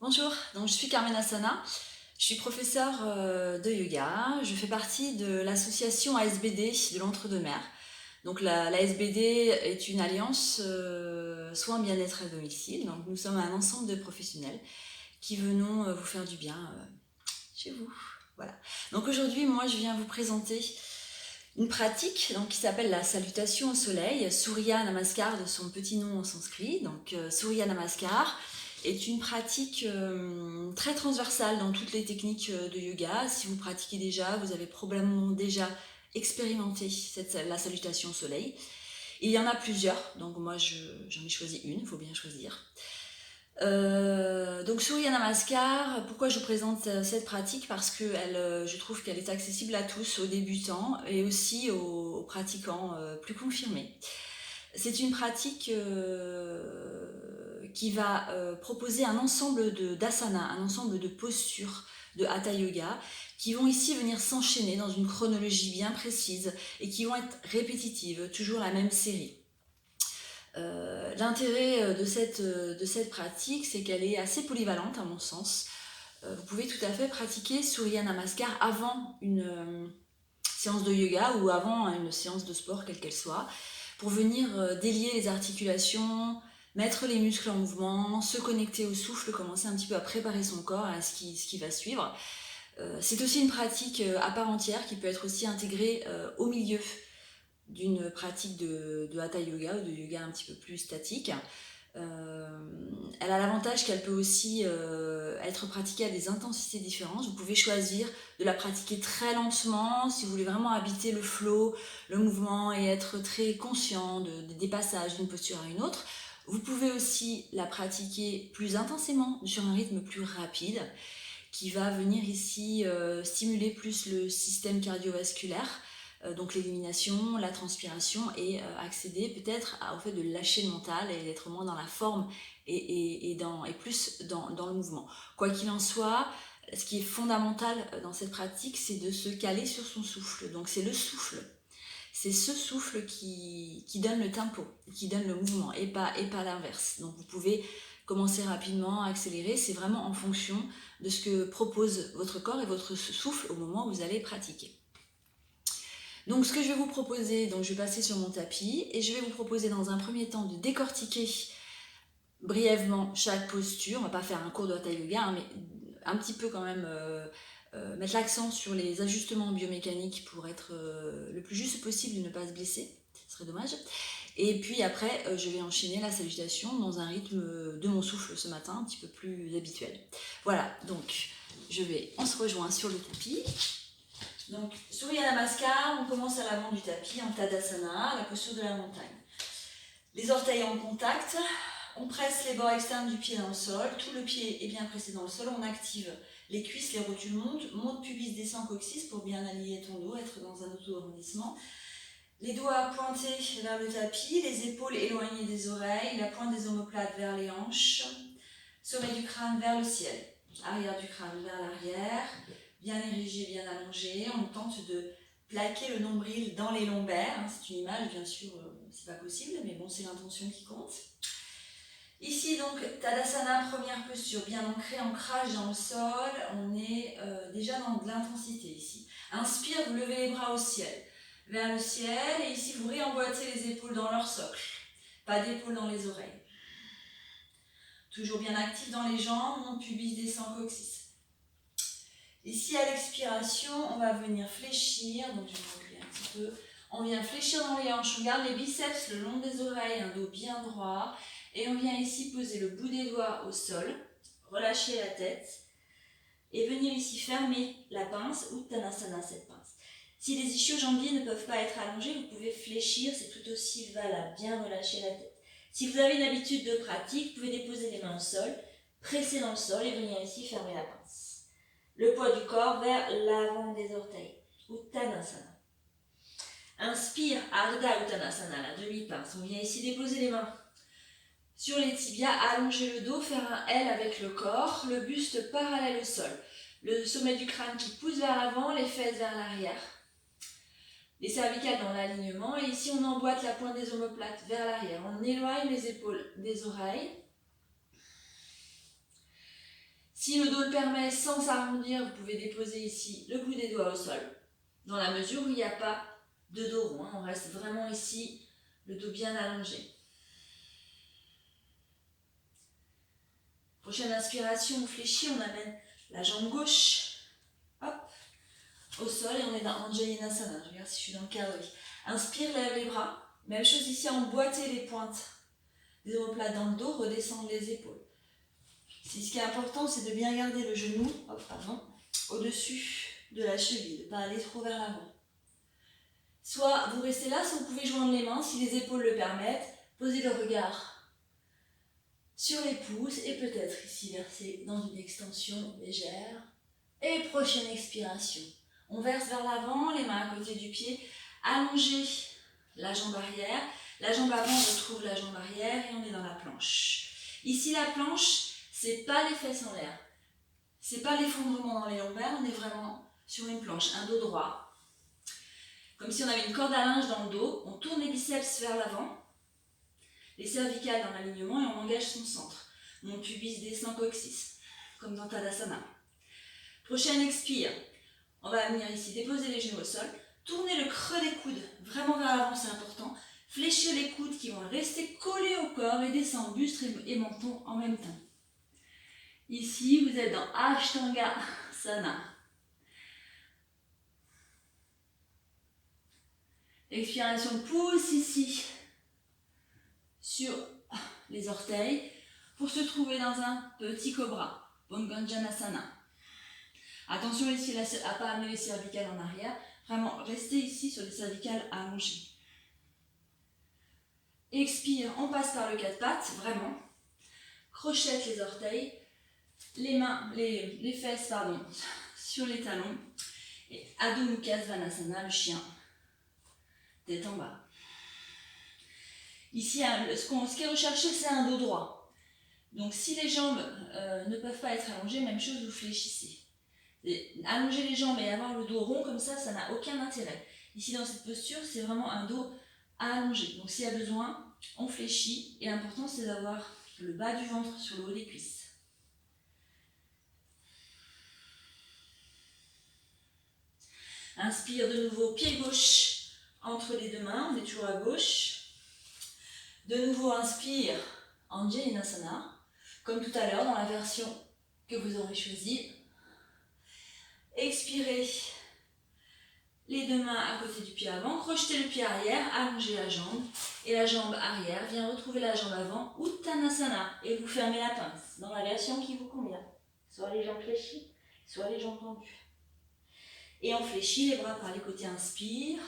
Bonjour, donc je suis Carmen Asana, je suis professeure de yoga, je fais partie de l'association ASBD de l'Entre-deux-Mers. Donc l'ASBD est une alliance soins bien-être à domicile, donc nous sommes un ensemble de professionnels qui venons vous faire du bien chez vous. Voilà. Donc aujourd'hui, moi je viens vous présenter une pratique donc, qui s'appelle la salutation au soleil, Surya Namaskar de son petit nom en sanskrit. Donc Surya Namaskar est une pratique très transversale dans toutes les techniques de yoga. Si vous pratiquez déjà, vous avez probablement déjà expérimenté la salutation au soleil. Il y en a plusieurs, donc moi j'en ai choisi une, il faut bien choisir. Donc Surya Namaskar, pourquoi je vous présente cette pratique? Parce que je trouve qu'elle est accessible à tous, aux débutants et aussi aux pratiquants plus confirmés. C'est une pratique qui va proposer un ensemble d'asanas, un ensemble de postures de Hatha Yoga qui vont ici venir s'enchaîner dans une chronologie bien précise et qui vont être répétitives, toujours la même série. L'intérêt de cette pratique, c'est qu'elle est assez polyvalente à mon sens. Vous pouvez tout à fait pratiquer Surya Namaskar avant une séance de yoga ou avant une séance de sport, quelle qu'elle soit, pour venir délier les articulations, mettre les muscles en mouvement, se connecter au souffle, commencer un petit peu à préparer son corps à ce qui va suivre. C'est aussi une pratique à part entière qui peut être aussi intégrée au milieu d'une pratique de Hatha Yoga ou de yoga un petit peu plus statique. Elle a l'avantage qu'elle peut aussi être pratiquée à des intensités différentes. Vous pouvez choisir de la pratiquer très lentement si vous voulez vraiment habiter le flow, le mouvement et être très conscient des passages d'une posture à une autre. Vous pouvez aussi la pratiquer plus intensément sur un rythme plus rapide qui va venir ici stimuler plus le système cardiovasculaire, donc l'élimination, la transpiration et accéder peut-être au fait de lâcher le mental et d'être moins dans la forme et plus dans le mouvement. Quoi qu'il en soit, ce qui est fondamental dans cette pratique, c'est de se caler sur son souffle. Donc c'est le souffle. C'est ce souffle qui donne le tempo, qui donne le mouvement et pas l'inverse. Donc vous pouvez commencer rapidement, accélérer, c'est vraiment en fonction de ce que propose votre corps et votre souffle au moment où vous allez pratiquer. Donc ce que je vais vous proposer, donc je vais passer sur mon tapis et je vais vous proposer dans un premier temps de décortiquer brièvement chaque posture. On ne va pas faire un cours de Hatha Yoga, mais un petit peu quand même mettre l'accent sur les ajustements biomécaniques pour être le plus juste possible et ne pas se blesser, ce serait dommage. Et puis après, je vais enchaîner la salutation dans un rythme de mon souffle ce matin, un petit peu plus habituel. Voilà, donc on se rejoint sur le tapis. Donc, Surya Namaskar, on commence à l'avant du tapis en Tadasana, la posture de la montagne. Les orteils en contact, on presse les bords externes du pied dans le sol, tout le pied est bien pressé dans le sol, on active les cuisses, les rotules monte pubis, descend coccyx pour bien aligner ton dos, être dans un auto-arrondissement. Les doigts pointés vers le tapis, les épaules éloignées des oreilles, la pointe des omoplates vers les hanches, sommet du crâne vers le ciel, arrière du crâne vers l'arrière, bien érigé, bien allongé. On tente de plaquer le nombril dans les lombaires. C'est une image, bien sûr, c'est pas possible, mais bon, c'est l'intention qui compte. Ici, donc, Tadasana, première posture, bien ancré, ancrage dans le sol. On est déjà dans de l'intensité ici. Inspire, vous levez les bras au ciel, vers le ciel, et ici, vous réemboîtez les épaules dans leur socle. Pas d'épaules dans les oreilles. Toujours bien actif dans les jambes, monte pubis, descend coccyx. Ici, à l'expiration, on va venir fléchir, donc je vais vous montrer un petit peu. On vient fléchir dans les hanches, on garde les biceps le long des oreilles, un dos bien droit. Et on vient ici poser le bout des doigts au sol, relâcher la tête. Et venir ici fermer la pince, Uttanasana, cette pince. Si les ischio-jambiers ne peuvent pas être allongés, vous pouvez fléchir, c'est tout aussi valable, bien relâcher la tête. Si vous avez une habitude de pratique, vous pouvez déposer les mains au sol, presser dans le sol et venir ici fermer la pince. Le poids du corps vers l'avant des orteils, Uttanasana. Inspire, Ardha Uttanasana, la demi-pince. On vient ici déposer les mains sur les tibias, allonger le dos, faire un L avec le corps, le buste parallèle au sol. Le sommet du crâne qui pousse vers l'avant, les fesses vers l'arrière. Les cervicales dans l'alignement. Et ici, on emboîte la pointe des omoplates vers l'arrière. On éloigne les épaules des oreilles. Si le dos le permet, sans s'arrondir, vous pouvez déposer ici le bout des doigts au sol, dans la mesure où il n'y a pas de dos rond. On reste vraiment ici, le dos bien allongé. Prochaine inspiration, on fléchit, on amène la jambe gauche, hop, au sol et on est dans Anjalinasana. Je regarde si je suis dans le cadre. Oui. Inspire, lève les bras. Même chose ici, emboîter les pointes des omoplates dans le dos, redescendre les épaules. Si ce qui est important, c'est de bien garder le genou au-dessus de la cheville, de ne pas aller trop vers l'avant. Soit vous restez là, soit vous pouvez joindre les mains si les épaules le permettent. Posez le regard sur les pouces et peut-être ici verser dans une extension légère. Et prochaine expiration. On verse vers l'avant, les mains à côté du pied, allongez la jambe arrière. La jambe avant retrouve la jambe arrière et on est dans la planche. Ici la planche, c'est pas les fesses en l'air, c'est pas l'effondrement dans les lombaires, on est vraiment sur une planche, un dos droit. Comme si on avait une corde à linge dans le dos, on tourne les biceps vers l'avant, les cervicales dans l'alignement et on engage son centre. Mon pubis descend coccyx, comme dans Tadasana. Prochaine expire, on va venir ici déposer les genoux au sol, tourner le creux des coudes vraiment vers l'avant, c'est important. Fléchir les coudes qui vont rester collés au corps et descendre buste et menton en même temps. Ici, vous êtes dans Ashtangasana. Expiration, pousse ici sur les orteils pour se trouver dans un petit cobra, Bonganjanasana. Attention ici à ne pas amener les cervicales en arrière. Vraiment, restez ici sur les cervicales allongées. Expire, on passe par le quatre pattes, vraiment. Crochette les orteils, les mains, les fesses, sur les talons. Et Adho Mukha Svanasana, le chien, tête en bas. Ici, ce qui est recherché, c'est un dos droit. Donc, si les jambes ne peuvent pas être allongées, même chose, vous fléchissez. Et allonger les jambes et avoir le dos rond comme ça n'a aucun intérêt. Ici, dans cette posture, c'est vraiment un dos à allonger. Donc, s'il y a besoin, on fléchit. Et l'important, c'est d'avoir le bas du ventre sur le haut des cuisses. Inspire de nouveau, pied gauche entre les deux mains, on est toujours à gauche. De nouveau, inspire, Anjalinasana, comme tout à l'heure dans la version que vous aurez choisie. Expirez, les deux mains à côté du pied avant, crochetez le pied arrière, allongez la jambe, et la jambe arrière vient retrouver la jambe avant, Uttanasana, et vous fermez la pince, dans la version qui vous convient. Soit les jambes fléchies, soit les jambes tendues. Et on fléchit les bras par les côtés, inspire.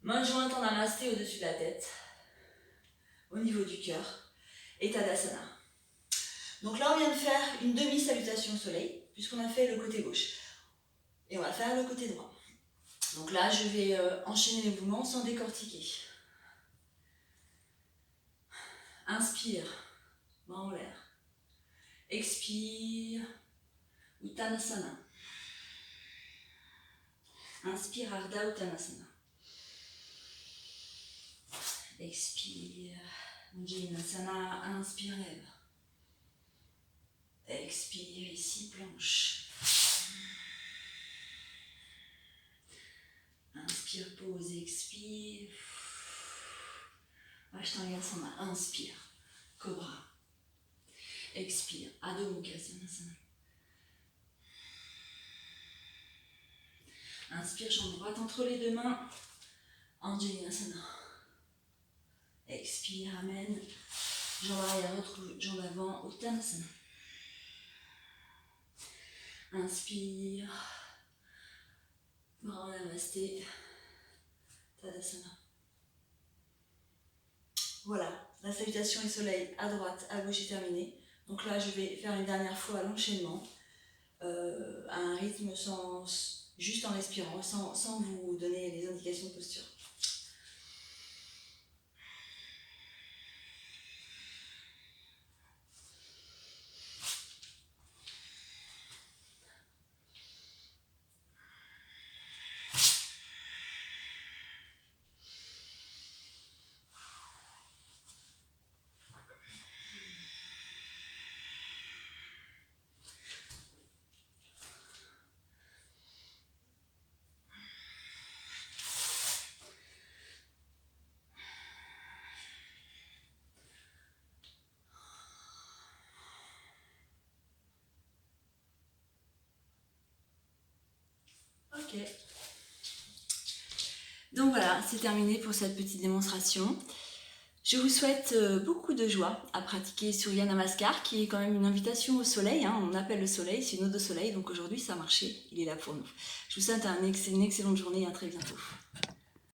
Main jointe en namasté au-dessus de la tête, au niveau du cœur, et Tadasana. Donc là, on vient de faire une demi-salutation au soleil, puisqu'on a fait le côté gauche. Et on va faire le côté droit. Donc là, je vais enchaîner les mouvements sans décortiquer. Inspire, main en l'air. Expire, Uttanasana. Inspire, Ardha Uttanasana. Expire, Anjalinasana, inspire, lève. Expire, ici, planche. Inspire, pause, expire. Ashtangasana, inspire, cobra. Expire, Adho Mukha Svanasana. Inspire, jambe droite entre les deux mains, Anjalinasana. Expire, amène, jambe arrière, retrouve jambe avant, Uttanasana. Inspire, bras en namasté, Tadasana. Voilà, la salutation et soleil à droite, à gauche est terminée. Donc là, je vais faire une dernière fois l'enchaînement, à un rythme juste en respirant, sans vous donner les indications de posture. Ok. Donc voilà, c'est terminé pour cette petite démonstration. Je vous souhaite beaucoup de joie à pratiquer Surya Namaskar, qui est quand même une invitation au soleil, hein. On appelle le soleil, c'est une ode au soleil, donc aujourd'hui ça a marché, il est là pour nous. Je vous souhaite une excellente journée et à très bientôt.